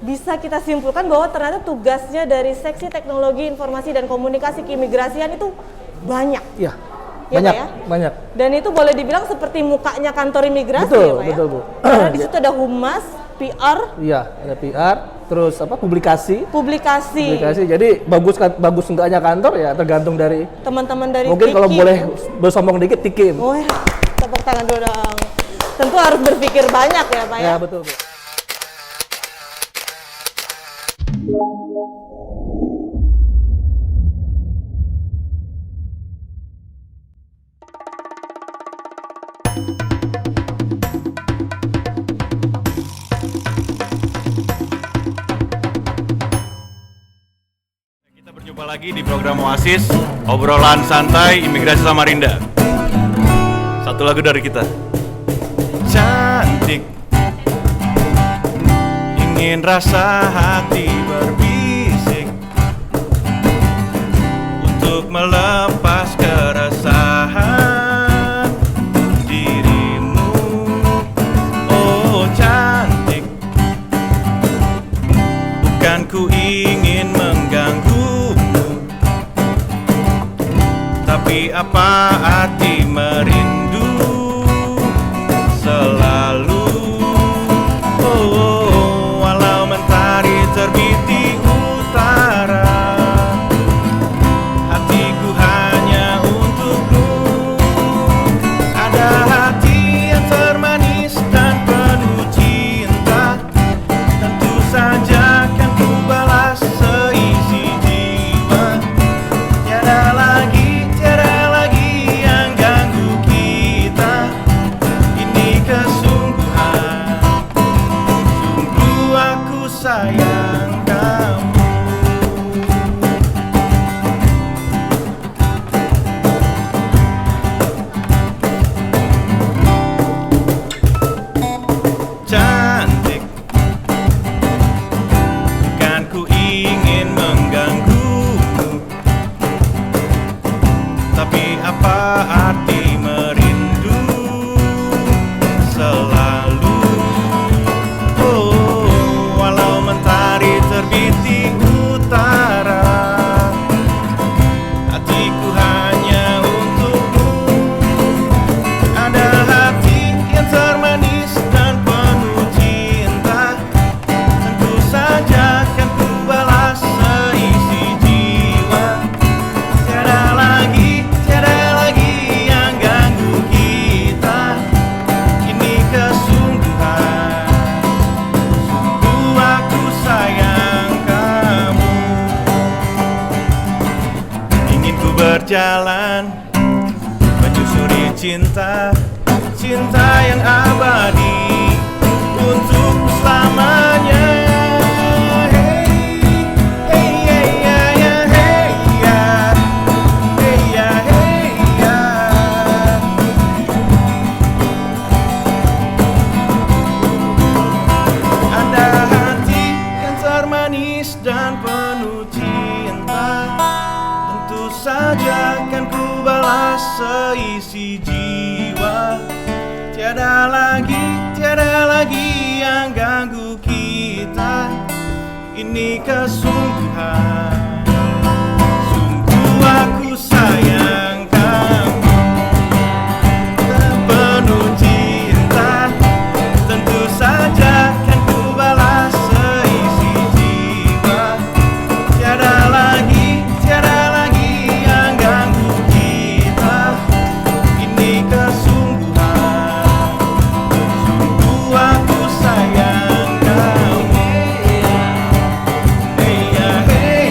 bisa kita simpulkan bahwa ternyata tugasnya dari Seksi Teknologi Informasi dan Komunikasi Keimigrasian itu banyak. Iya. Ya, Banyak, Pak, ya? banyak. Dan itu boleh dibilang seperti mukanya kantor imigrasi, Betul, ya, Pak, betul, ya? Bu. Karena di situ ada humas, PR, Iya, ada PR, terus apa publikasi. publikasi. Jadi bagus enggaknya kantor ya tergantung dari Teman-teman dari mungkin kalau Tiki. boleh bersombong dikit Tikim. Oh ya, tepuk tangan dulu dong. Tentu harus berpikir banyak ya, Pak, ya? Ya, betul, Bu. Kita berjumpa lagi di program Oasis, obrolan santai imigrasi Samarinda. Satu lagu dari kita. Cantik, ingin rasa hati berbisik untuk melepas keresahan dirimu. Oh cantik, bukan ku ingin mengganggumu, tapi apa arti merindu selalu. Oh, walau mentari terbit di utara, hatiku hanya untukmu. Ada hati yang termanis dan penuh cinta, tentu saja kan ku balas seisi jiwa. Tiada lagi yang ganggu kita. Ini kesungguhan, sungguh aku sayang kamu. Cantik, bukan ku ingin mengganggumu, tapi apa arti merindu selalu. Oh, walau mentari terbit di utara, hatiku hanya untukmu. Ada hati yang termanis dan penuh cinta, tentu saja kan ku balas seisi jiwa. Tiada lagi yang ganggu kita. Ini kesungguhan, sungguh aku sayang kamu. Ingin ku berjalan menyusuri cinta yang abadi untuk selamanya. Hey, hey, ya, ya, hey, ya. Hey, ya, hey, ya. Ada hati yang termanis dan penuh cinta, tentu saja kan ku balas seisi jiwa. Tiada lagi yang ganggu kita. Ini kesungguhan, sungguh aku sayang kamu. Penuh cinta, tentu saja kan ku balas seisi jiwa. Tiada lagi yang ganggu kita. Ini kesungguhan, sungguh aku sayang kamu. Hey ya, hey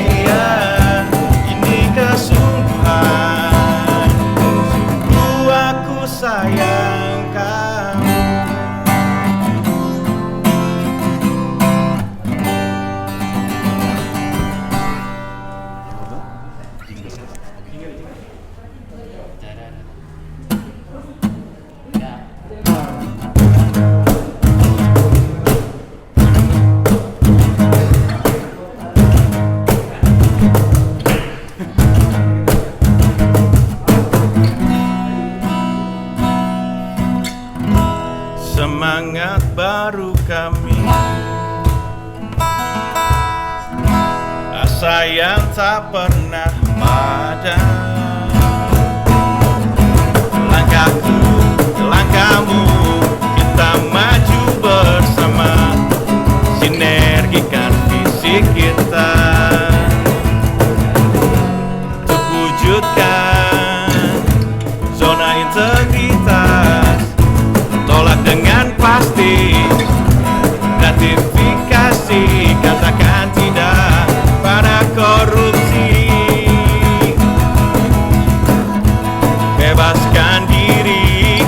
cinta yang tak pernah padam. Langkahku, langkahmu, kita maju bersama, sinergikan fisik kita untuk wujudkan zona integritas. Tolak dengan pasti gratifikasi, katakan tidak pada korupsi. Bebaskan diri,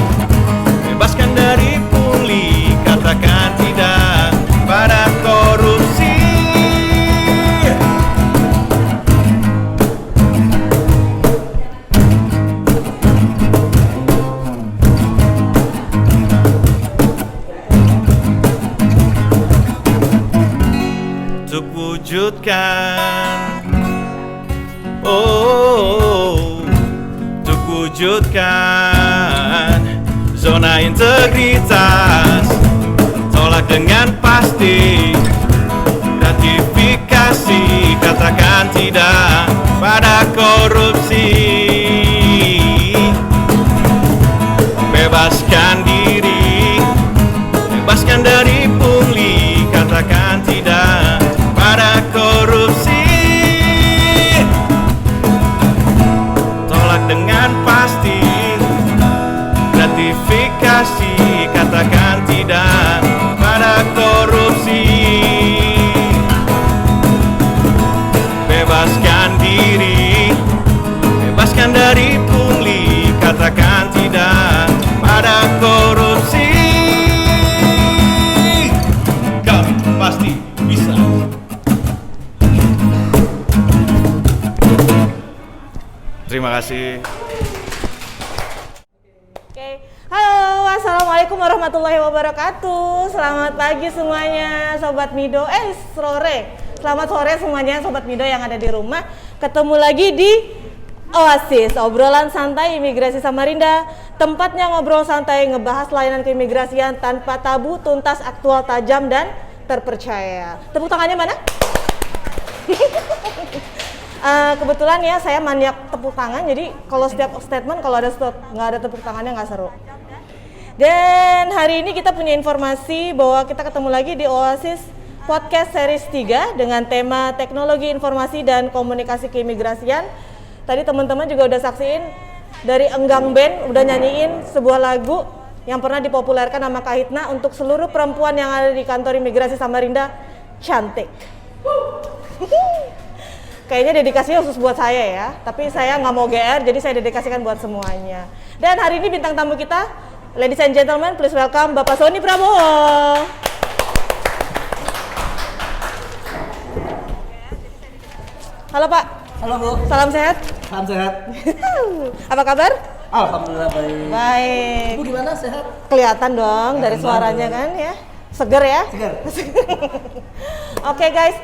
bebaskan dari pungli, katakan tidak pada korupsi. Untuk wujudkan, untuk wujudkan zona integritas. Tolak dengan pasti gratifikasi, katakan tidak pada korupsi. Bebaskan diri, bebaskan dari pungli, katakan tidak pada korupsi. Tolak dengan pasti gratifikasi, katakan tidak pada korupsi. Bebaskan diri, bebaskan dari pungli, katakan tidak pada korupsi. Kami pasti bisa. Terima kasih. Oke, halo, assalamualaikum warahmatullahi wabarakatuh. Selamat pagi semuanya, sobat Mido. Sore. Selamat sore semuanya, sobat Mido yang ada di rumah. Ketemu lagi di Oasis, obrolan santai imigrasi Samarinda. Tempatnya ngobrol santai, ngebahas layanan keimigrasian tanpa tabu, tuntas, aktual, tajam, dan terpercaya. Tepuk tangannya mana? Kebetulan ya saya maniak tepuk tangan, jadi kalau setiap statement kalau ada nggak ada tepuk tangannya nggak seru. Dan hari ini kita punya informasi bahwa kita ketemu lagi di Oasis Podcast Series 3 dengan tema Teknologi Informasi dan Komunikasi Keimigrasian. Tadi teman-teman juga udah saksiin dari Enggang Band udah nyanyiin sebuah lagu yang pernah dipopulerkan sama Kak Hitna untuk seluruh perempuan yang ada di kantor imigrasi Samarinda, cantik. Kayaknya dedikasinya khusus buat saya ya, tapi saya nggak mau GR, jadi saya dedikasikan buat semuanya. Dan hari ini bintang tamu kita, ladies and gentlemen, please welcome Bapak Sony Prabowo. Halo Pak. Halo Bu. Salam sehat. Salam sehat. Apa kabar? Alhamdulillah baik. Baik. Bu gimana, sehat? Kelihatan dong dari suaranya kan ya. Seger ya? Seger. Oke guys,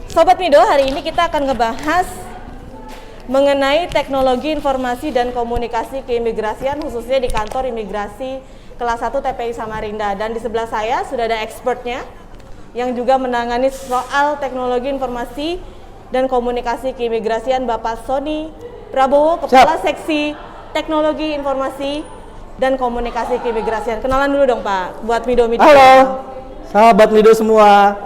Sobat Mido, hari ini kita akan ngebahas mengenai teknologi informasi dan komunikasi keimigrasian khususnya di kantor imigrasi kelas 1 TPI Samarinda. Dan di sebelah saya sudah ada expertnya yang juga menangani soal teknologi informasi dan komunikasi keimigrasian, Bapak Sony Prabowo, Kepala Seksi Teknologi Informasi dan Komunikasi Keimigrasian. Kenalan dulu dong Pak, buat Mido Mido. Halo, sahabat Mido semua,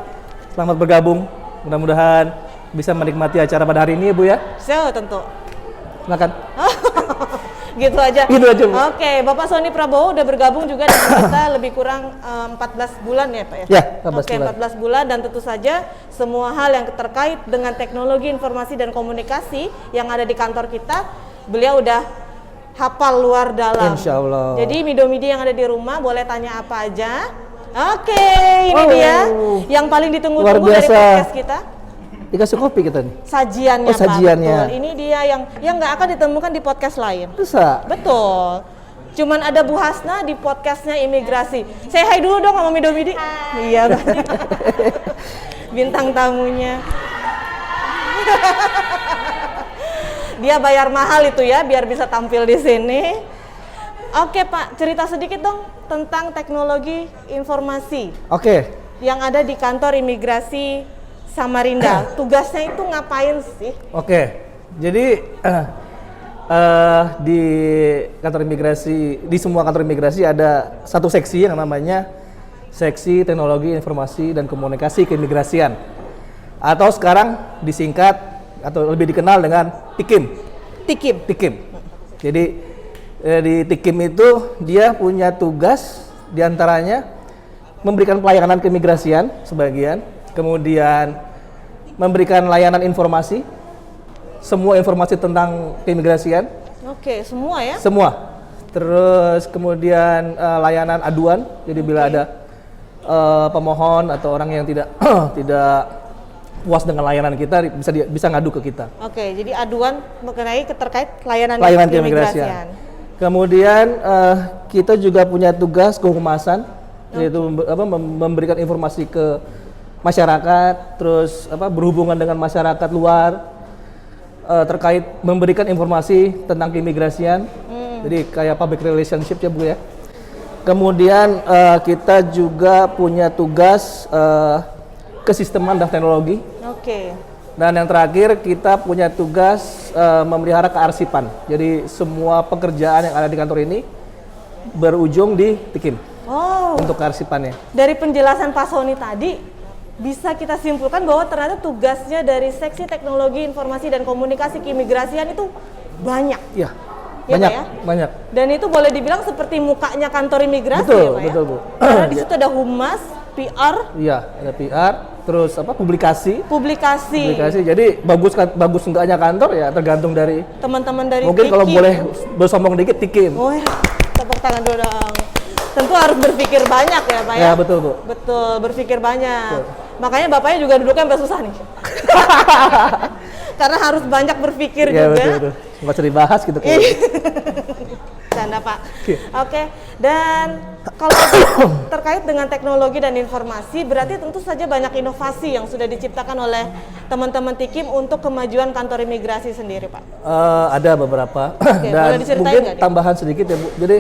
selamat bergabung. Mudah-mudahan bisa menikmati acara pada hari ini ya Bu ya. Tentu. Silakan. Gitu aja. Gitu aja Bu. Oke, Bapak Sony Prabowo udah bergabung juga dengan kita lebih kurang 14 bulan ya Pak ya? Ya, 14 bulan. 14 bulan dan tentu saja semua hal yang terkait dengan teknologi informasi dan komunikasi yang ada di kantor kita, beliau udah hafal luar dalam. Insya Allah. Jadi Mido-Midi yang ada di rumah boleh tanya apa aja. Oke, ini dia yang paling ditunggu-tunggu dari podcast kita. Dikasih kopi kita nih. Sajiannya, Oh, sajiannya. Pak. Betul. Ini dia yang nggak akan ditemukan di podcast lain. Bisa. Betul. Cuman ada Bu Hasna di podcastnya imigrasi. Say hi dulu dong sama Mido Midi. Iya. Bintang tamunya. Dia bayar mahal itu ya biar bisa tampil di sini. Oke Pak, cerita sedikit dong tentang teknologi informasi Oke. yang ada di kantor imigrasi Samarinda. Tugasnya itu ngapain sih? Oke, jadi di kantor imigrasi, di semua kantor imigrasi ada satu seksi yang namanya Seksi Teknologi Informasi dan Komunikasi Keimigrasian, atau sekarang disingkat atau lebih dikenal dengan TIKIM. TIKIM. TIKIM. Jadi di TIKIM itu dia punya tugas diantaranya memberikan pelayanan keimigrasian sebagian, kemudian memberikan layanan informasi, semua informasi tentang keimigrasian. Oke, semua ya? Semua. Terus kemudian layanan aduan, jadi bila ada pemohon atau orang yang tidak tidak puas dengan layanan kita bisa ngadu ke kita. Oke, jadi aduan mengenai terkait layanan keimigrasian. Kemudian kita juga punya tugas kehumasan, yaitu memberikan informasi ke masyarakat, terus berhubungan dengan masyarakat luar terkait memberikan informasi tentang keimigrasian. Jadi kayak public relationship ya Bu ya. Kemudian kita juga punya tugas kesisteman dan teknologi. Oke. Dan yang terakhir kita punya tugas memelihara kearsipan. Jadi semua pekerjaan yang ada di kantor ini berujung di TIKIM. Oh. Untuk kearsipannya. Dari penjelasan Pak Sony tadi bisa kita simpulkan bahwa ternyata tugasnya dari Seksi Teknologi Informasi dan Komunikasi Keimigrasian itu banyak. Iya. Ya, Banyak, Pak, ya? banyak. Dan itu boleh dibilang seperti mukanya kantor imigrasi Betul, ya Pak betul, ya? Bu. Karena di situ ada humas, PR, Iya, ada PR, terus publikasi. publikasi. Jadi bagus enggaknya kantor ya tergantung dari Teman-teman dari mungkin kalau TIKIM. boleh bersombong dikit TIKIM. Oh ya, tepuk tangan dulu dong. Tentu harus berpikir banyak ya Pak ya? Ya, betul, Bu. Betul, berpikir banyak. Betul. Makanya Bapaknya juga duduknya sampai susah nih. Karena harus banyak berpikir Ya, juga. betul. Nggak usah dibahas gitu kan. Canda Pak. Oke. Oke. Dan kalau terkait dengan teknologi dan informasi, berarti tentu saja banyak inovasi yang sudah diciptakan oleh teman-teman TIKIM untuk kemajuan kantor imigrasi sendiri, Pak. Ada beberapa. Oke, boleh Dan diceritain mungkin nggak nih? tambahan sedikit ya Bu. Jadi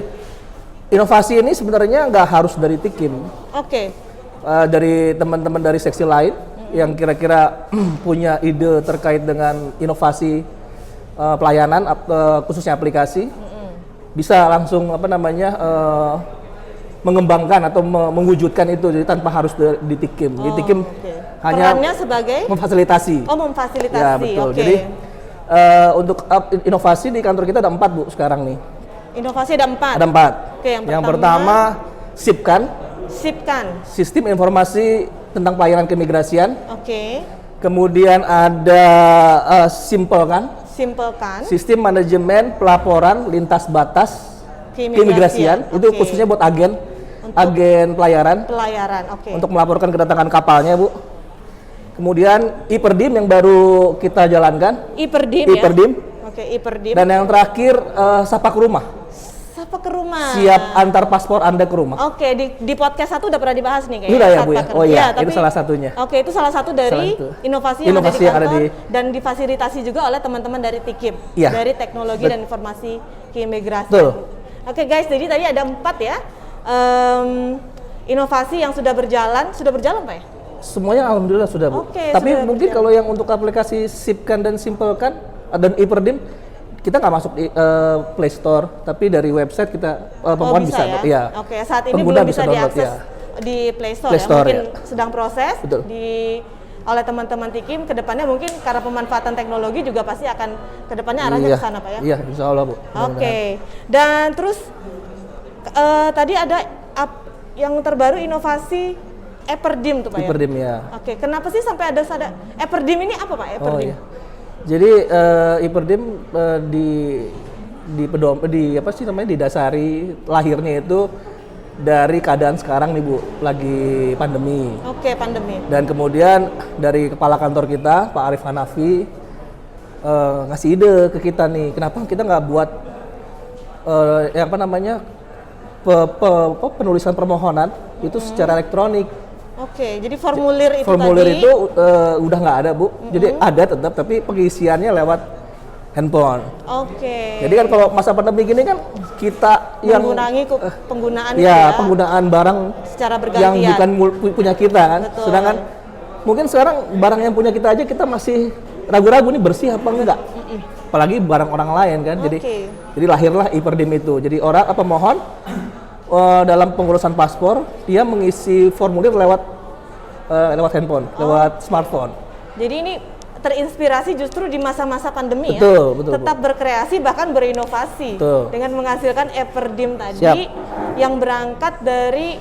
inovasi ini sebenarnya nggak harus dari TIKIM. Oke. Dari teman-teman dari seksi lain yang kira-kira punya ide terkait dengan inovasi pelayanan khususnya aplikasi, bisa langsung mengembangkan atau mewujudkan itu jadi tanpa harus di TIKIM. Di TIKIM hanya perannya sebagai memfasilitasi. Oh, memfasilitasi. Ya betul. Oke. Jadi untuk inovasi di kantor kita ada 4 Bu sekarang nih. Inovasi ada 4. Ada 4. Oke, yang pertama SIPKAN, SIPKAN. Sistem Informasi tentang Pelayanan Keimigrasian. Oke. Kemudian ada SIMPLKAN, Simpelkan. Sistem Manajemen Pelaporan Lintas Batas Keimigrasian. Itu Oke. khususnya buat agen pelayaran Pelayaran. Oke. untuk melaporkan kedatangan kapalnya, Bu. Kemudian IPERDIM yang baru kita jalankan. IPERDIM ya. IPERDIM. Oke, IPERDIM. Dan yang terakhir Sapa ke Rumah. Sapa ke rumah. Siap antar paspor Anda ke rumah. Oke, di podcast 1 udah pernah dibahas nih kayaknya. Udah ya, Sapa Bu ya? ke Oh rumah. iya, tapi, itu salah satunya. Oke, itu salah satu dari Salah satu. inovasi Inovasi yang yang ada ada di di- kantor dan difasilitasi juga oleh teman-teman dari TIKIM. Iya. Dari Teknologi dan Informasi Keimigrasian. Betul. Oke guys, jadi tadi ada 4 ya. Inovasi yang sudah berjalan Pak ya? Semuanya alhamdulillah sudah, Bu. Oke, Tapi sudah mungkin berjalan. kalau yang untuk aplikasi SIPKAN dan SIMPLKAN dan IPERDIM kita nggak masuk di Play Store, tapi dari website kita pemohon bisa. ya? Ya. Oke, saat ini Pengguna belum bisa download, diakses ya. di Play Store, Play Store, ya. Mungkin ya. sedang proses Betul. oleh teman-teman TIKIM. Kedepannya mungkin karena pemanfaatan teknologi juga pasti akan kedepannya arahnya Iya. ke sana, Pak ya. Iya, insya Allah, Bu. Oke. Dan terus tadi ada yang terbaru inovasi IPERDIM tuh, Pak ya. IPERDIM ya. Oke, kenapa sih sampai ada IPERDIM ini apa, Pak? Oh IPERDIM. iya. Jadi IPERDIM didasari lahirnya itu dari keadaan sekarang nih Bu, lagi pandemi. Oke, pandemi. Dan kemudian dari kepala kantor kita, Pak Arif Hanafi, ngasih ide ke kita nih, kenapa kita nggak buat penulisan permohonan itu secara elektronik. Oke, jadi formulir itu Formulir tadi. itu udah nggak ada Bu, jadi ada tetap, tapi pengisiannya lewat handphone. Oke. Jadi kan kalau masa pandemi gini kan kita yang mengurangi penggunaan itu ya penggunaan barang secara yang bergantian. bukan punya kita kan. Betul. Sedangkan mungkin sekarang barang yang punya kita aja kita masih ragu-ragu nih bersih apa enggak. Apalagi barang orang lain kan. Jadi lahirlah e-perdim itu. Jadi orang pemohon dalam pengurusan paspor dia mengisi formulir lewat handphone, lewat smartphone. Jadi ini terinspirasi justru di masa-masa pandemi betul, tetap berkreasi bahkan berinovasi dengan menghasilkan e-perdim tadi. Siap. Yang berangkat dari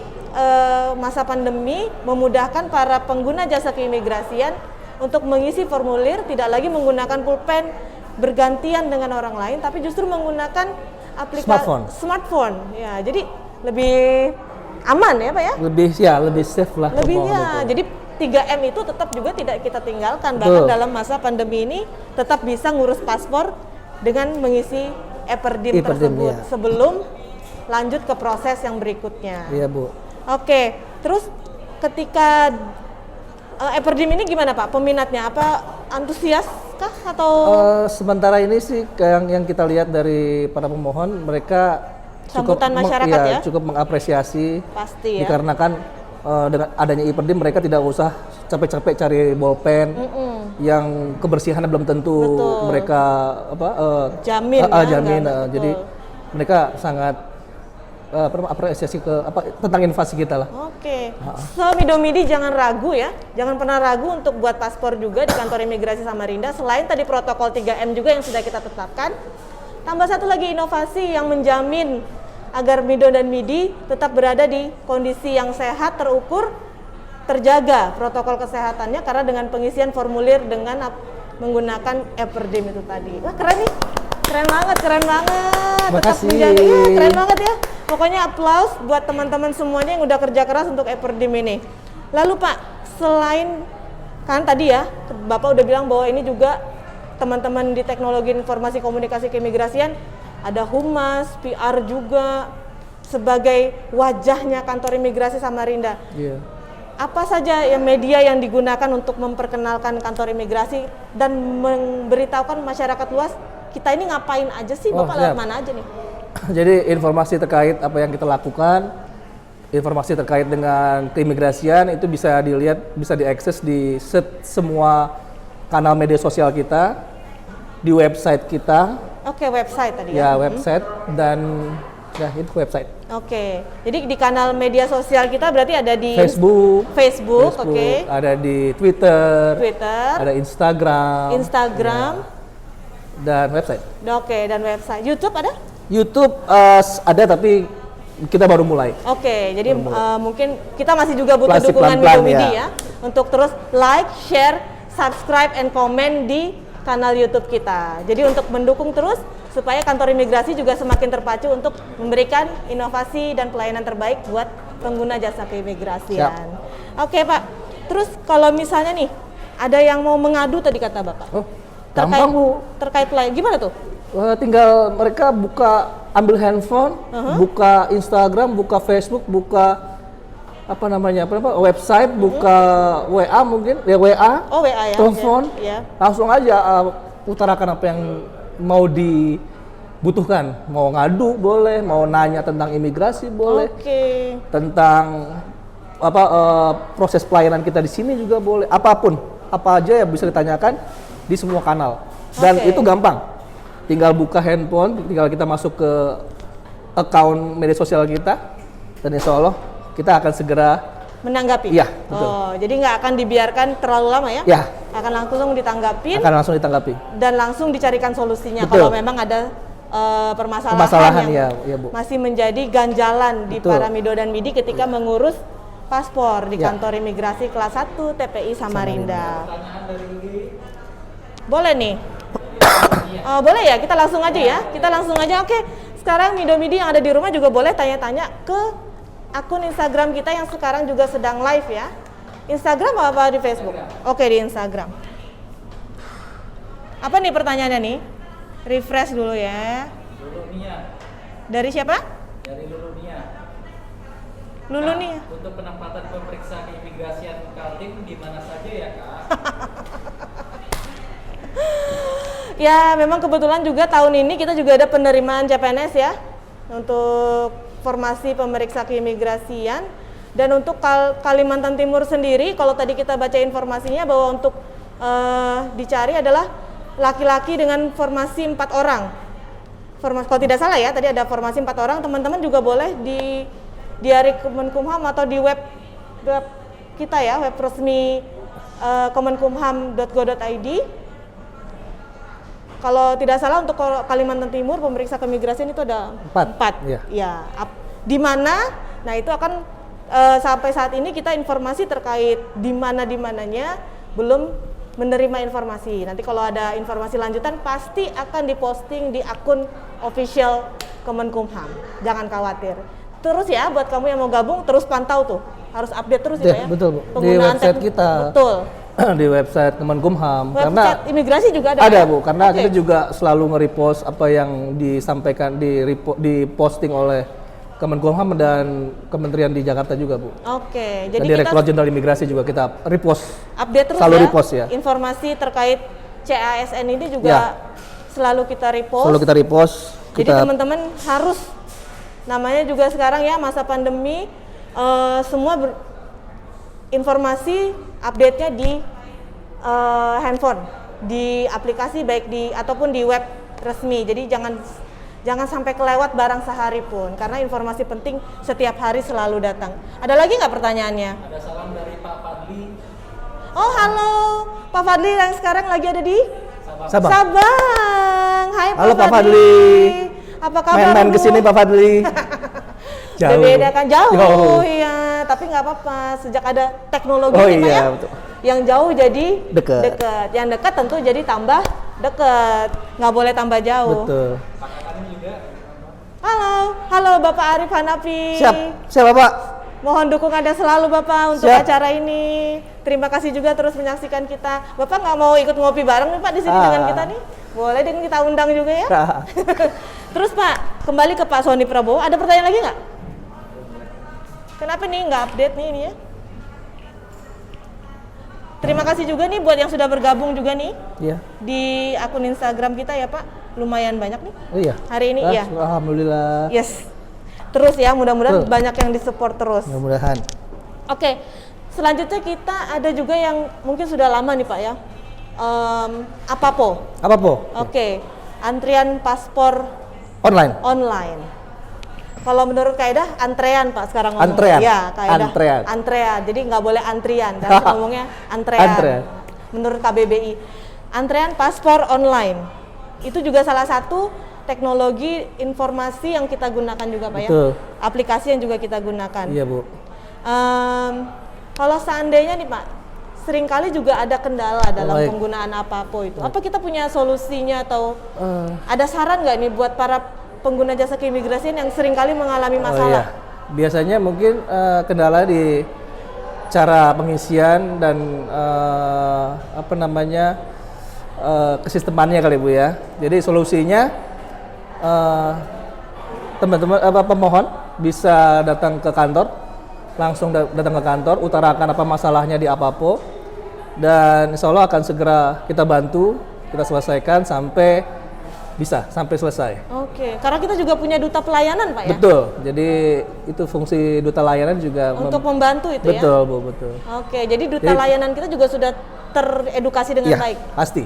masa pandemi memudahkan para pengguna jasa keimigrasian untuk mengisi formulir, tidak lagi menggunakan pulpen bergantian dengan orang lain, tapi justru menggunakan aplikasi smartphone. Ya, jadi lebih aman ya Pak ya? Lebih safe lah. Lebih ya. Jadi 3M itu tetap juga tidak kita tinggalkan. Bahkan dalam masa pandemi ini tetap bisa ngurus paspor dengan mengisi e-perdim tersebut sebelum lanjut ke proses yang berikutnya. Iya Bu. Oke, terus ketika e-perdim ini gimana Pak? Peminatnya apa antusias kah atau? Sementara ini sih yang kita lihat dari para pemohon, mereka sambutan masyarakat ya? Cukup mengapresiasi. Pasti ya. Dikarenakan dengan adanya e-perdim mereka tidak usah capek-capek cari bolpen yang kebersihannya belum tentu mereka jamin. Jadi mereka sangat apresiasi tentang inovasi kita lah. Oke. So Midomidi jangan ragu ya, jangan pernah ragu untuk buat paspor juga di kantor imigrasi Samarinda. Selain tadi protokol 3M juga yang sudah kita tetapkan, tambah satu lagi inovasi yang menjamin agar Mido dan Midi tetap berada di kondisi yang sehat, terukur, terjaga protokol kesehatannya karena dengan pengisian formulir dengan menggunakan e-perdim itu tadi. Wah keren nih, keren banget. Tetap menjaga, keren banget ya. Pokoknya aplaus buat teman-teman semuanya yang udah kerja keras untuk e-perdim ini. Lalu Pak, selain kan tadi ya, Bapak udah bilang bahwa ini juga teman-teman di teknologi informasi komunikasi keimigrasian, ada humas, PR juga sebagai wajahnya kantor imigrasi Samarinda. Apa saja yang media yang digunakan untuk memperkenalkan kantor imigrasi dan memberitahukan masyarakat luas kita ini ngapain aja sih, Bapak lewat mana aja nih? Jadi informasi terkait apa yang kita lakukan, informasi terkait dengan keimigrasian itu bisa dilihat, bisa diakses di semua kanal media sosial kita, di website kita. Oke, website tadi ya? Ya, website dan ya itu website. Oke, jadi di kanal media sosial kita berarti ada di Facebook, oke. Ada di Twitter, ada Instagram, ya. Dan website. Oke, dan website. YouTube ada? YouTube ada tapi kita baru mulai. Oke, jadi mungkin kita masih juga butuh dukungan Midomidi ya untuk terus like, share, subscribe, and comment di kanal YouTube kita. Jadi untuk mendukung terus supaya kantor imigrasi juga semakin terpacu untuk memberikan inovasi dan pelayanan terbaik buat pengguna jasa keimigrasian. Oke Pak, terus kalau misalnya nih ada yang mau mengadu tadi kata Bapak, terkait pelayanan, gimana tuh? Tinggal mereka ambil handphone, buka Instagram, buka Facebook, buka website, buka WA mungkin, ya WA, WA ya, telepon, langsung aja utarakan apa yang mau dibutuhkan, mau ngadu boleh, mau nanya tentang imigrasi boleh, tentang proses pelayanan kita di sini juga boleh, apa aja yang bisa ditanyakan di semua kanal, dan itu gampang, tinggal buka handphone, tinggal kita masuk ke account media sosial kita, dan insya Allah kita akan segera menanggapi. Iya, betul. Jadi nggak akan dibiarkan terlalu lama ya? Ya. Akan langsung ditanggapi. Dan langsung dicarikan solusinya. Betul. Kalau memang ada permasalahan yang Bu. masih menjadi ganjalan di para Mido dan Midi ketika mengurus paspor di kantor imigrasi kelas 1 TPI Samarinda. Boleh nih? Boleh ya, kita langsung aja ya. Oke, sekarang Mido Midi yang ada di rumah juga boleh tanya-tanya ke akun Instagram kita yang sekarang juga sedang live ya. Instagram apa di Facebook? Oke, di Instagram. Apa nih pertanyaannya nih? Refresh dulu ya. Lulunia. Dari siapa? Dari Lulunia. Lulunia. Untuk penempatan pemeriksa keimigrasian Kaltim di mana saja ya Kak? Ya, memang kebetulan juga tahun ini kita juga ada penerimaan CPNS ya untuk formasi pemeriksa keimigrasian, Dan untuk Kalimantan Timur sendiri, kalau tadi kita baca informasinya bahwa untuk dicari adalah laki-laki dengan formasi 4 orang. Kalau tidak salah ya, tadi ada formasi 4 orang. Teman-teman juga boleh di Diari Kemenkumham atau di web kita ya, web resmi kemenkumham.go.id. Kalau tidak salah untuk Kalimantan Timur pemeriksa keimigrasian itu ada 4. Iya. Ya, di mana? Nah, itu akan sampai saat ini kita informasi terkait di mananya belum menerima informasi. Nanti kalau ada informasi lanjutan pasti akan diposting di akun official Kemenkumham. Jangan khawatir. Terus ya buat kamu yang mau gabung terus pantau tuh. Harus update terus ya, ya. Betul, Bu. Di Penggunaan website kita. Betul. Di website Kemenkumham. Karena Website imigrasi juga ada. ada, kan? Bu. Karena Oke. kita juga selalu nge-repost apa yang disampaikan di posting oleh Kemenkumham dan kementerian di Jakarta juga, Bu. Oke, Dan jadi kita Direktorat Jenderal Imigrasi juga kita repost. update terus Selalu ya. repost ya. Informasi terkait CASN ini juga Ya. selalu kita repost. Selalu kita repost. Jadi teman-teman harus, namanya juga sekarang ya masa pandemi, semua informasi update-nya di handphone, di aplikasi baik ataupun di web resmi. Jadi jangan sampai kelewat barang sehari pun, karena informasi penting setiap hari selalu datang. Ada lagi nggak pertanyaannya? Ada salam dari Pak Fadli. Oh halo, Pak Fadli yang sekarang lagi ada di Sabang. Sabang. Hai Halo, Pak Fadli. Fadli. Apa kabar? Main-main Bu? kesini Pak Fadli. Beda kan jauh, Jauh. iya. Tapi nggak apa-apa. Sejak ada teknologi Oh ini, Pak, iya, ya, betul. yang jauh jadi Dekat. Yang dekat tentu jadi tambah dekat. Nggak boleh tambah jauh. Betul. Halo Bapak Arif Hanafi. Siap Bapak. Mohon dukungan Anda selalu Bapak untuk Siap. acara ini. Terima kasih juga terus menyaksikan kita. Bapak nggak mau ikut ngopi bareng nih Pak di sini dengan kita nih? Boleh dengan kita undang juga ya. Terus Pak, kembali ke Pak Sony Prabowo. Ada pertanyaan lagi nggak? Kenapa nih nggak update nih ini ya? Terima kasih juga nih buat yang sudah bergabung juga nih Iya. di akun Instagram kita ya Pak. Lumayan banyak nih Oh iya. hari ini ya. Alhamdulillah. Yes. Terus ya, mudah-mudahan Betul. banyak yang disupport terus. Mudah-mudahan. Oke, selanjutnya kita ada juga yang mungkin sudah lama nih Pak ya. Apapo. Apa Po? Oke, antrian paspor Online. online. Kalau menurut kaidah antrean Pak sekarang ngomong. Antrean. Ya, kaidah Antrean. antrean. Jadi nggak boleh antrian. Dan ngomongnya antrean. Antrean. Menurut KBBI, antrean paspor online itu juga salah satu teknologi informasi yang kita gunakan juga Pak Betul. ya. Aplikasi yang juga kita gunakan. Iya Bu. Kalau seandainya nih Pak, seringkali juga ada kendala dalam Baik. penggunaan apa-apa itu. Apa kita punya solusinya atau Eh, ada saran nggak nih buat para pengguna jasa keimigrasian yang seringkali mengalami Oh iya. masalah? Biasanya mungkin kendala di cara pengisian dan kesistemannya kali Bu ya. Jadi solusinya teman-teman pemohon bisa datang ke kantor, langsung datang ke kantor, utarakan apa masalahnya di Apapo, dan insya Allah akan segera kita bantu, kita selesaikan sampai selesai. Oke, karena kita juga punya duta pelayanan Pak ya? Betul, jadi itu fungsi duta layanan juga Untuk membantu itu ya? betul Bu, betul. Oke, jadi duta Jadi- layanan kita juga sudah teredukasi dengan Iya, baik? pasti.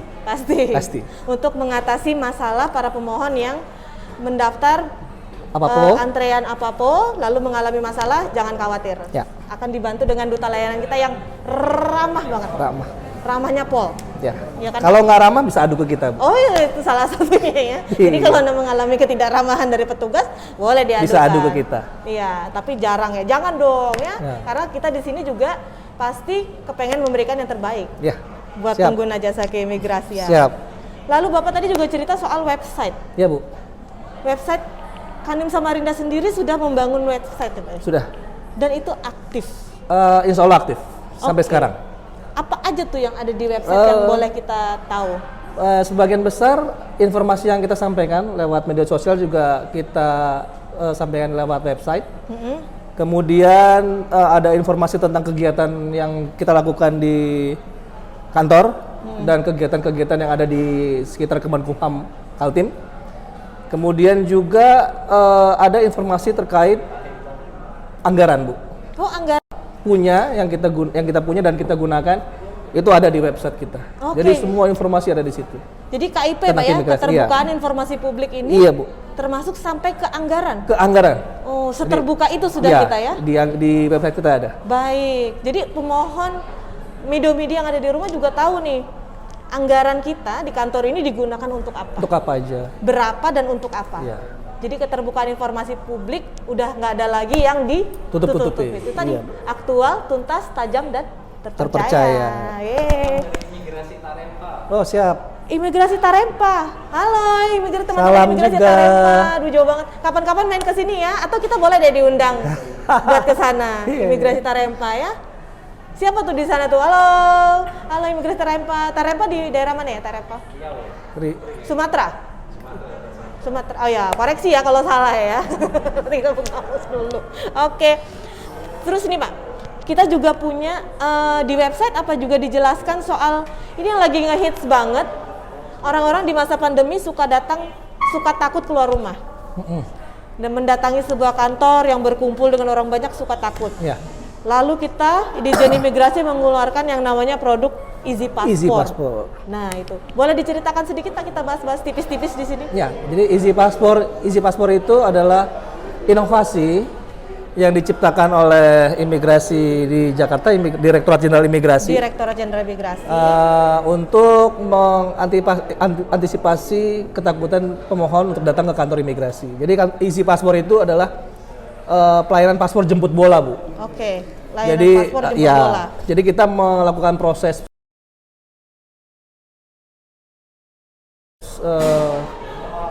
Pasti. Untuk mengatasi masalah para pemohon yang mendaftar Apapo. antrean Apapo, lalu mengalami masalah, jangan khawatir. Ya. Akan dibantu dengan duta layanan kita yang ramah banget. Ramah. Ramahnya Pol. Ya. Iya kan? Kalau nggak ramah bisa adu ke kita, Bu. Oh iya, itu salah satunya ya. Jadi Iya. kalau Anda mengalami ketidakramahan dari petugas, boleh diadukan. Bisa adu ke kita. Iya, tapi jarang ya. Jangan dong ya. Ya. Karena kita di sini juga pasti kepengen memberikan yang terbaik Ya. buat Siap. pengguna jasa keimigrasian. Siap. Lalu Bapak tadi juga cerita soal website. Ya Bu, Website Kanim Samarinda sendiri sudah membangun website ya Pak? sudah. Dan itu aktif. Insya Allah aktif sampai Oke. sekarang. Apa aja tuh yang ada di website yang boleh kita tahu? Sebagian besar informasi yang kita sampaikan lewat media sosial juga kita sampaikan lewat website. Kemudian ada informasi tentang kegiatan yang kita lakukan di kantor dan kegiatan-kegiatan yang ada di sekitar Kemenkumham Kaltim. Kemudian juga ada informasi terkait anggaran, Bu. Oh, anggaran punya, yang kita punya dan kita gunakan itu ada di website kita. Oke. Jadi semua informasi ada di situ. Jadi KIP Tentang Pak ya, imigrasi, keterbukaan informasi publik ini Iya, Bu. termasuk sampai ke anggaran. Ke anggaran. Oh, seterbuka itu sudah Iya, kita ya? Di website kita ada. Baik, jadi pemohon Mido-Midi yang ada di rumah juga tahu nih, anggaran kita di kantor ini digunakan untuk apa? Untuk apa aja. Berapa dan untuk apa? Iya. Jadi keterbukaan informasi publik udah nggak ada lagi yang Tutup-tutupi. Itu tadi Iya. aktual, tuntas, tajam dan terpercaya. Terpercaya. Yeay. Imigrasi Tarempa. Oh, siap. Imigrasi Tarempa. Halo, teman-teman Salam imigrasi juga. Tarempa. Aduh jauh banget. Kapan-kapan main ke sini ya? Atau kita boleh deh diundang buat ke sana. Iya, Imigrasi Tarempa ya. Siapa tuh di sana tuh? Halo. Halo Imigrasi Tarempa. Tarempa di daerah mana ya Tarempa? Sumatera. Oh ya, koreksi ya kalau salah ya. Tinggal pengawas dulu. Oke. Terus ini Pak, kita juga punya di website apa juga dijelaskan soal ini yang lagi ngehits banget. Orang-orang di masa pandemi suka takut keluar rumah. Dan mendatangi sebuah kantor yang berkumpul dengan orang banyak suka takut. Ya. Lalu kita di Dijen Imigrasi mengeluarkan yang namanya produk Easy Passport. Easy Passport. Nah itu, boleh diceritakan sedikit Pak, kita bahas-bahas tipis-tipis di sini. Ya, jadi Easy Passport itu adalah inovasi yang diciptakan oleh imigrasi di Jakarta, Direktorat Jenderal Imigrasi. Direktorat Jenderal Imigrasi. Untuk mengantisipasi ketakutan pemohon untuk datang ke kantor imigrasi. Jadi Easy Passport itu adalah pelayanan paspor jemput bola, Bu. Oke, layanan paspor jemput bola. Jadi kita melakukan proses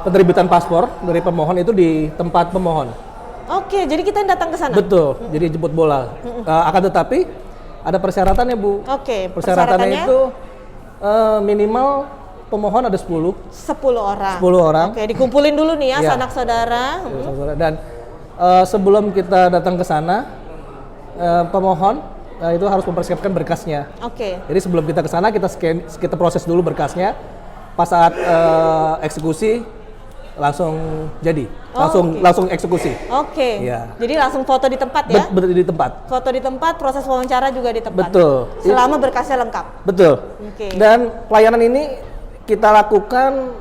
penerbitan paspor dari pemohon itu di tempat pemohon. Oke, jadi kita yang datang ke sana. Betul, jadi jemput bola. Akan tetapi ada persyaratannya, Bu. Oke, Persyaratannya itu minimal pemohon ada 10 orang. 10 orang. Oke, dikumpulin dulu nih ya, Iya. sanak saudara. Dan sebelum kita datang ke sana, pemohon itu harus mempersiapkan berkasnya. Oke. Jadi sebelum kita ke sana kita proses dulu berkasnya. Pas saat eksekusi langsung jadi, langsung eksekusi. Oke. Iya. Jadi langsung foto di tempat ya? Betul di tempat. Foto di tempat, proses wawancara juga di tempat. Betul. Selama berkasnya lengkap. Betul. Oke. Dan pelayanan ini kita lakukan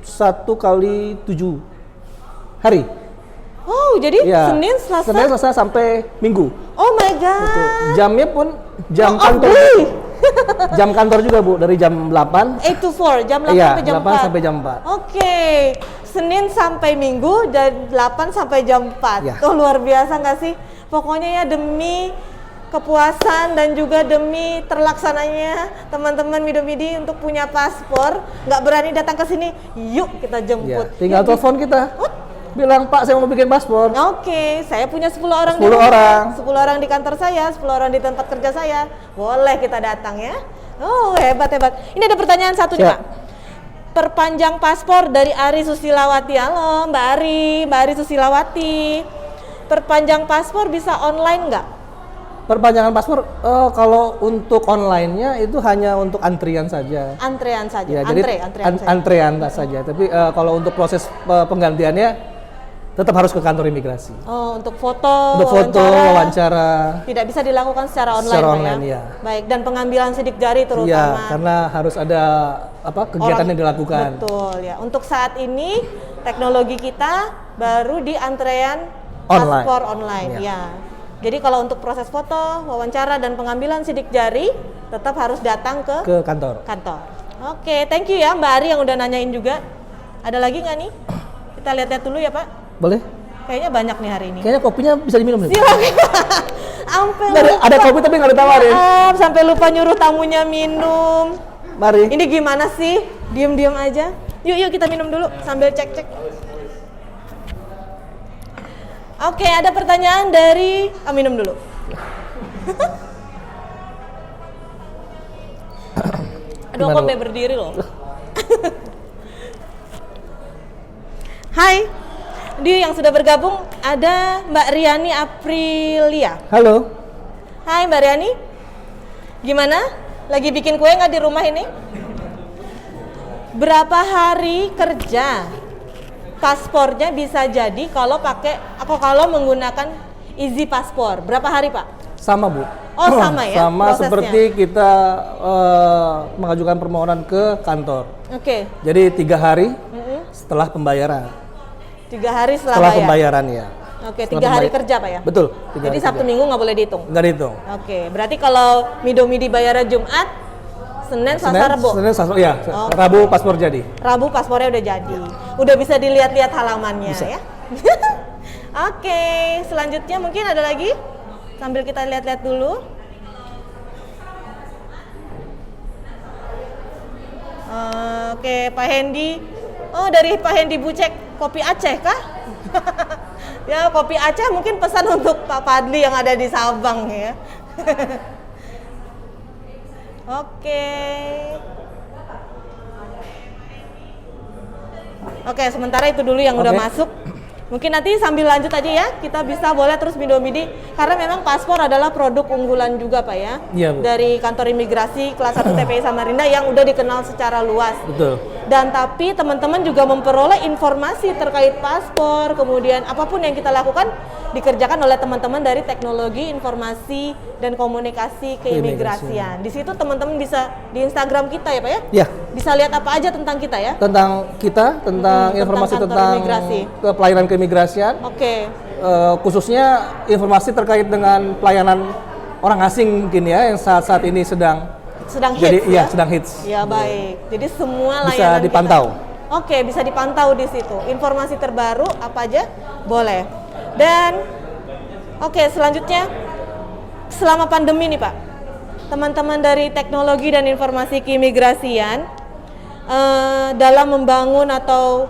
1 kali 7 hari. Oh, jadi Iya. Senin, Selasa? Senin, Selasa sampai Minggu. Oh my God. Betul. Jamnya pun jam Oh, kantor. off-day. Jam kantor juga, Bu, dari jam 8. 8 to 4, jam 8 Iya, sampai jam 8 4. sampai jam 4. Oke. Senin sampai Minggu dari 8 sampai jam 4. Ya. Oh, luar biasa nggak sih? Pokoknya ya demi kepuasan dan juga demi terlaksananya teman-teman Mido-Midi untuk punya paspor, nggak berani datang ke sini, yuk kita Ya, jemput. tinggal Yuk, telepon kita. Bilang, "Pak, saya mau bikin paspor." Oke, saya punya 10 orang 10 di rumah, orang. 10 orang di kantor saya, 10 orang di tempat kerja saya. Boleh kita datang ya. Oh, hebat. Ini ada pertanyaan satu nih, Siap. Pak. Perpanjang paspor dari Ari Susilawati. Halo, Mbak Ari Susilawati. Perpanjang paspor bisa online nggak? Perpanjangan paspor kalau untuk online-nya itu hanya untuk antrian saja. Antrean saja. Ya, jadi antrean saja. Tapi kalau untuk proses penggantiannya tetap harus ke kantor imigrasi. Oh, untuk foto, Untuk foto, wawancara. tidak bisa dilakukan secara online, Secara Pak, online, ya? ya. Baik, dan pengambilan sidik jari Iya, terutama. karena harus ada kegiatan yang dilakukan. Betul ya. Untuk saat ini teknologi kita baru di antrean Online. paspor online Iya. ya. Jadi kalau untuk proses foto, wawancara dan pengambilan sidik jari tetap harus datang ke Ke kantor. kantor. Oke, thank you ya Mbak Ari yang udah nanyain juga. Ada lagi nggak nih? Kita lihat-lihat dulu ya Pak. Boleh? Kayaknya banyak nih hari ini. Kayaknya kopinya bisa diminum nih. Silakan. Sampai Ada kopi tapi nggak ditawarin. Maaf, sampai lupa nyuruh tamunya minum. Mari. Ini gimana sih? Diam-diam aja. Yuk kita minum dulu sambil cek-cek. Oke, ada pertanyaan dari minum dulu. Aduh, aku Gimana, sampai Bu? berdiri loh. Hai, di yang sudah bergabung ada Mbak Riani Aprilia. Halo. Hai Mbak Riani, gimana? Lagi bikin kue nggak di rumah ini? Berapa hari kerja paspornya bisa jadi kalau menggunakan Easy Passport? Berapa hari Pak? Sama Bu. Oh, sama ya Sama prosesnya? seperti kita mengajukan permohonan ke kantor. Oke. Jadi 3 hari setelah pembayaran. 3 hari setelah Setelah bayar. pembayaran ya. Oke, Setelah 3 hari pembayar- kerja Pak ya? Betul. 3 Jadi hari Sabtu kerja. Minggu nggak boleh dihitung? Nggak dihitung. Oke, berarti kalau Mido-Midi bayarnya Jumat, Senin, Selasa, Rabu? Senin, Selasa, ya. Oh. Rabu paspor jadi. Rabu paspornya udah jadi. Udah bisa dilihat-lihat halamannya Bisa. ya. Oke, selanjutnya mungkin ada lagi? Sambil kita lihat-lihat dulu. Oke, Pak Hendi. Oh, dari Pak Hendi Bucek, kopi Aceh kah? Ya, kopi Aceh mungkin pesan untuk Pak Padli yang ada di Sabang ya. Oke. Oke, sementara itu dulu yang udah Oke. masuk. Mungkin nanti sambil lanjut aja ya, kita bisa boleh terus Mido-Midi karena memang paspor adalah produk unggulan juga Pak ya. Iya, Bu. Dari kantor imigrasi kelas 1 TPI Samarinda yang udah dikenal secara luas. Betul. Dan tapi teman-teman juga memperoleh informasi terkait paspor, kemudian apapun yang kita lakukan dikerjakan oleh teman-teman dari teknologi informasi dan komunikasi keimigrasian. Di situ teman-teman bisa di Instagram kita ya Pak ya? Ya. Bisa lihat apa aja tentang kita ya? Tentang kita, tentang informasi kantor tentang imigrasi. pelayanan keimigrasian, Oke. khususnya informasi terkait dengan pelayanan orang asing mungkin ya yang saat ini sedang Sedang jadi hits iya ya? sedang hits. Ya baik. Jadi semua Bisa layanan dipantau. kita. Oke, bisa dipantau di situ. Informasi terbaru apa aja boleh. Dan oke, selanjutnya selama pandemi nih Pak, teman-teman dari teknologi dan informasi keimigrasian dalam membangun atau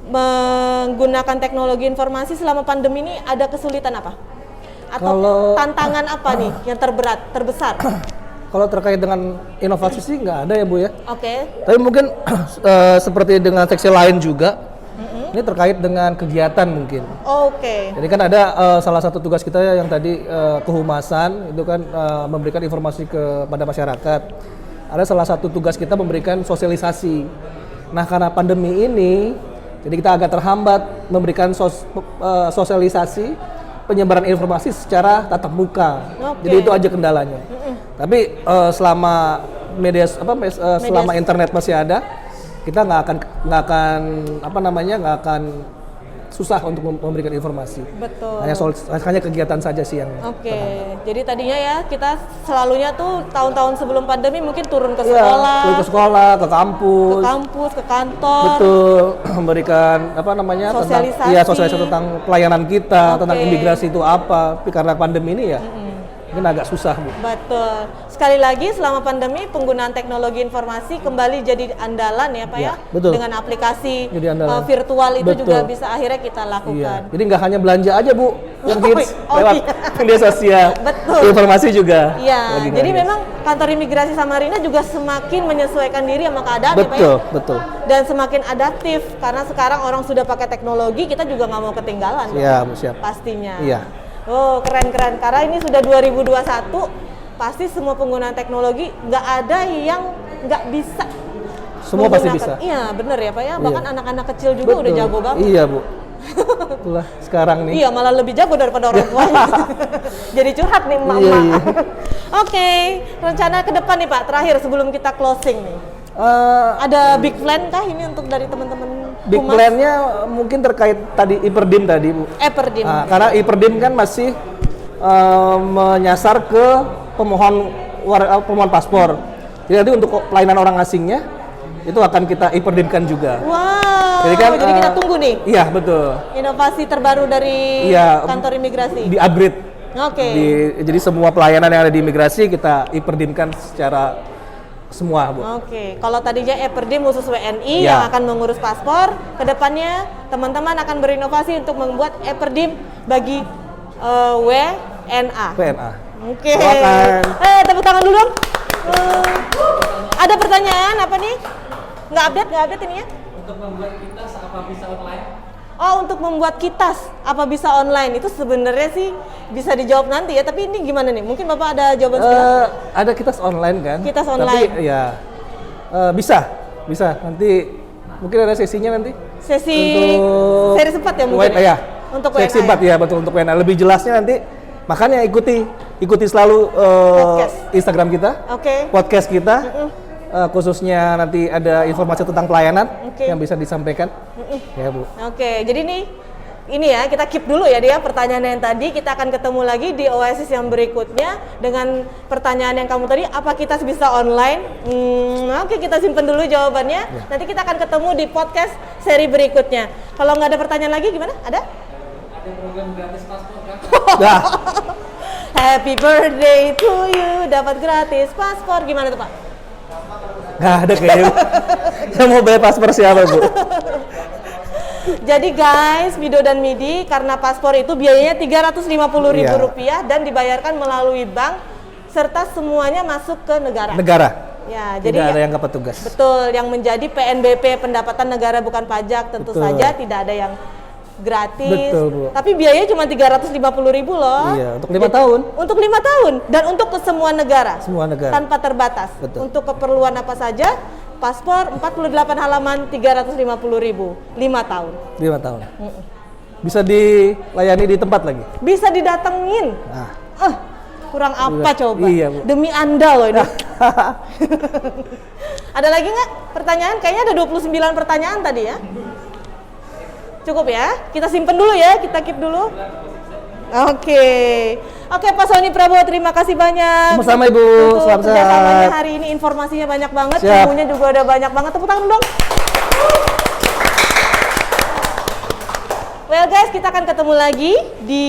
menggunakan teknologi informasi selama pandemi ini ada kesulitan apa? Atau Kalau- tantangan apa nih yang terbesar? Kalau terkait dengan inovasi sih nggak ada ya Bu ya. Oke. Tapi mungkin seperti dengan seksi lain juga, ini terkait dengan kegiatan mungkin. Oke. Jadi kan ada salah satu tugas kita yang tadi kehumasan itu kan memberikan informasi kepada masyarakat. Ada salah satu tugas kita memberikan sosialisasi. Nah karena pandemi ini, jadi kita agak terhambat memberikan sosialisasi penyebaran informasi secara tatap muka. Oke. Jadi itu aja kendalanya. Tapi selama selama internet masih ada, kita nggak akan susah untuk memberikan informasi. Betul. Hanya kegiatan saja sih yang Oke, jadi tadinya ya kita selalunya tuh tahun-tahun sebelum pandemi mungkin turun ke Iya, sekolah, ke sekolah, ke kampus. ke kantor. Betul, memberikan Sosialisasi. sosialisasi tentang pelayanan kita, tentang Oke. imigrasi itu apa. Tapi karena pandemi ini ya, mungkin agak susah Bu. Betul. Sekali lagi selama pandemi penggunaan teknologi informasi kembali jadi andalan ya Pak ya. Ya, betul. Dengan aplikasi Jadi andalan. Virtual itu Betul. juga bisa akhirnya kita lakukan. Iya. Jadi nggak hanya belanja aja Bu, yang hits Oh, lewat iya. media sosial. Betul. Informasi juga. Iya, lagi jadi ngehits. memang kantor imigrasi Samarinda juga semakin menyesuaikan diri sama keadaan ya Pak ya. Betul, betul. Dan semakin adaptif karena sekarang orang sudah pakai teknologi, kita juga nggak mau ketinggalan. Iya, Bu, siap. Pastinya. Iya. Oh, keren-keren. Karena ini sudah 2021, pasti semua penggunaan teknologi nggak ada yang nggak bisa. Semua pasti menggunakan. bisa. Iya, bener ya Pak ya. Bahkan Iya. anak-anak kecil juga udah Betul. jago banget. Iya Bu. Itulah sekarang nih. Iya, malah lebih jago daripada orang tuanya. Jadi curhat nih emak-emak. Iya, iya. Oke, rencana ke depan nih Pak, terakhir sebelum kita closing nih. Ada big plan kah ini untuk dari teman-teman Big humas? plan-nya mungkin terkait tadi Iperdim tadi Bu. Perdim. Karena Iperdim kan masih menyasar ke pemohon paspor. Jadi nanti untuk pelayanan orang asingnya itu akan kita Iperdimkan juga. Wow. Jadi kan, kita tunggu nih Iya betul. inovasi terbaru dari Iya, kantor imigrasi. Di upgrade. Oke. Jadi semua pelayanan yang ada di imigrasi kita Iperdimkan secara semua Bu. Oke, kalau tadinya Perdim khusus WNI Iya. yang akan mengurus paspor, kedepannya teman-teman akan berinovasi untuk membuat Perdim bagi WNA. PNA. Oke. Silakan. Tepuk tangan dulu dong. Ada pertanyaan apa nih? Nggak update ini ya? Untuk membuat kita apa bisa online? Oh, untuk membuat kitas apa bisa online itu sebenarnya sih bisa dijawab nanti ya. Tapi ini gimana nih? Mungkin Bapak ada jawaban sekilas? Ada kitas online kan? Kitas online. Tapi ya bisa. Nanti mungkin ada sesinya nanti. Sesi Untuk seri 4 ya mungkin? Ya. Untuk Seksi WNA 4 ya betul untuk WNA. Lebih jelasnya nanti makanya ikuti ikuti selalu Podcast. Instagram kita, Oke. podcast kita, khususnya nanti ada informasi tentang pelayanan Oke. yang bisa disampaikan. Ya Bu. Oke, jadi ini ya kita keep dulu ya dia pertanyaan yang tadi. Kita akan ketemu lagi di Oasis yang berikutnya dengan pertanyaan yang kamu tadi. Apa kita bisa online? Oke, kita simpen dulu jawabannya. Nanti kita akan ketemu di podcast seri berikutnya. Kalau nggak ada pertanyaan lagi gimana? Ada? Ada program gratis paspor kan? Nah, Happy birthday to you, dapat gratis paspor. Gimana tuh Pak? nggak ada kayaknya. Bu. Yang mau bayar paspor siapa Bu? Jadi guys, Mido dan Midi, karena paspor itu biayanya Rp350.000 dan dibayarkan melalui bank serta semuanya masuk ke negara. Negara. Ya, Tidak jadi ada yang ke petugas. betul yang menjadi PNBP pendapatan negara bukan pajak tentu Betul. saja tidak ada yang gratis. Betul, Bu. Tapi biayanya cuma Rp350.000 loh. Iya, untuk 5 tahun. Untuk 5 tahun dan untuk ke semua negara. Semua negara. Tanpa terbatas. Betul. Untuk keperluan apa saja, paspor 48 halaman Rp350.000, 5 tahun. 5 tahun. Bisa dilayani di tempat lagi. Bisa didatengin. Nah, Kurang apa Iya. coba? Iya, Bu. Demi Anda loh ini. Ada lagi nggak pertanyaan? Kayaknya ada 29 pertanyaan tadi ya. Cukup ya? Kita simpen dulu ya, kita keep dulu. Oke, Pak Sony Prabowo, terima kasih banyak. Sama-sama, Ibu. Untuk Selamat kerjasamanya sehat. hari ini, informasinya banyak banget, Siap. ilmunya juga udah banyak banget. Tepuk tangan dong. Well guys, kita akan ketemu lagi di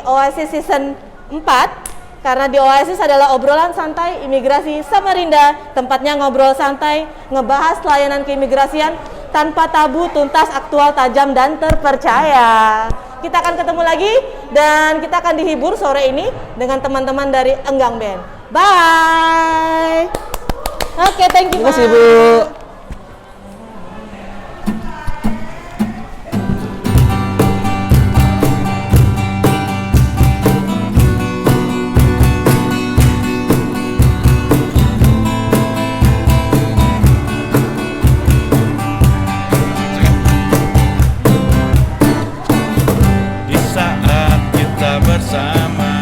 Oasis Season 4. Karena di Oasis adalah obrolan santai imigrasi Samarinda. Tempatnya ngobrol santai, ngebahas layanan keimigrasian tanpa tabu, tuntas, aktual, tajam, dan terpercaya. Kita akan ketemu lagi dan kita akan dihibur sore ini dengan teman-teman dari Enggang Band. Bye. Oke, thank you. terima kasih Pak. Bu. Di saat kita bersama,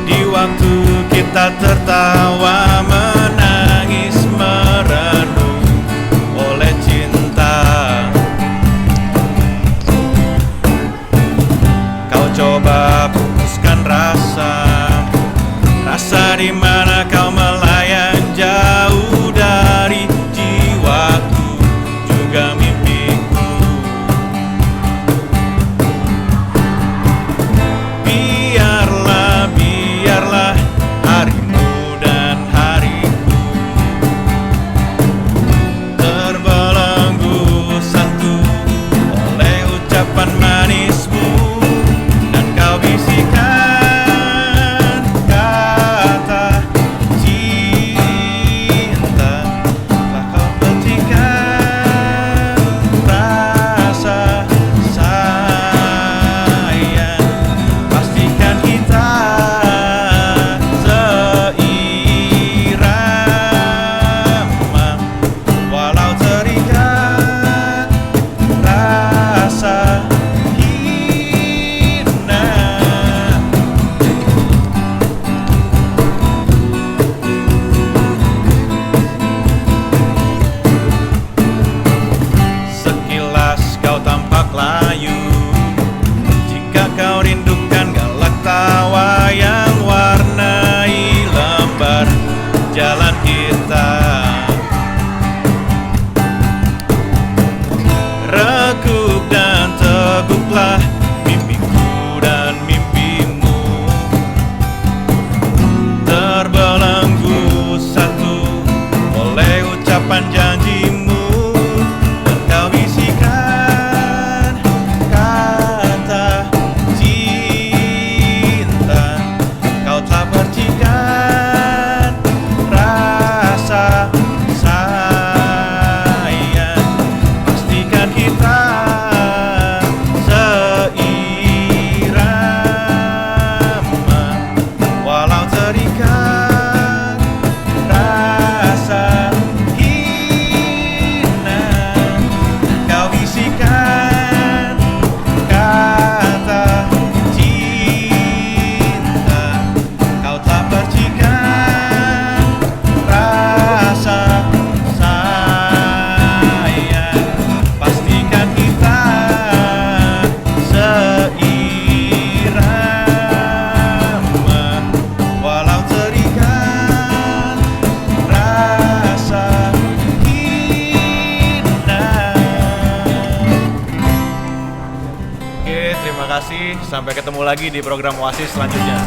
di waktu kita tertawa, menangis, merana. Oke, terima kasih. Sampai ketemu lagi di program Oasis selanjutnya.